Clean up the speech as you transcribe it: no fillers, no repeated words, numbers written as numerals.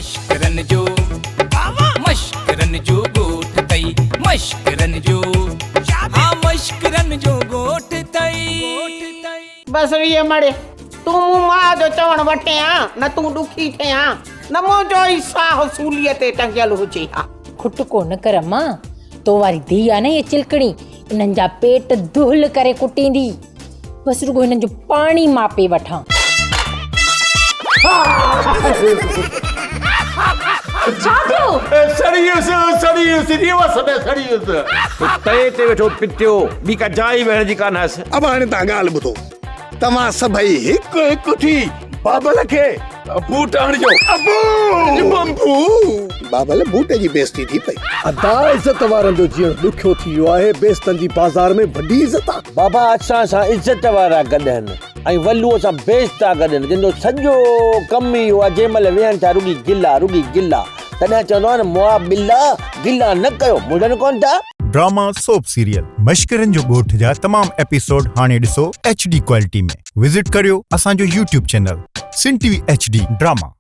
मश्करन जो गोठ तई मश्करन जो हाँ मश्करन जो गोठ तई। बस वीह मड़े तू मां जो चवण वठे न तू दुखी थे न मुंहिंजो ई साह सूलीअ ते टंगियल हुजे हा। खुट कोन कर अम्मा, तो वारी धी आहे न ये चिलकणी, इन्हनि जा पेट दुहल करे कुटींदी। बस रुगो हिननि जो पाणी मापे वठां। छा थियो? तए ते वेठो पिटियो, ॿी का जाइ वेहण जी कान हस। अब हाणे तव्हां ॻाल्हि ॿुधो, तव्हां सभई हिकु हिकु थी बाबल खे बूट हणिजो। बाबल बूटे जी बेइज्जती थी पई। अदा इज्जत वारनि जो जीअं ॾुखियो थी वियो आहे, बेइज्जतनि जी बाज़ार में वॾी इज़त आहे। बाबा असां सां इज्जत वारा गॾनि ऐं वल्लूअ सां बेइज्जता गॾनि, जिंदो सॼो कमु ई इहो आहे जंहिं महिल वेहनि था रुॻी गिला तॾहिं चवंदो आहे न मुआ बिल्ला गिला न कयो, मुंडन कोन था। ड्रामा सोप सीरियल मश्करन जो गोठ जा तमाम एपिसोड हाणे ॾिसो HD क्वालिटी में। विजिट करियो असांजो YouTube चैनल सिन TV HD ड्रामा।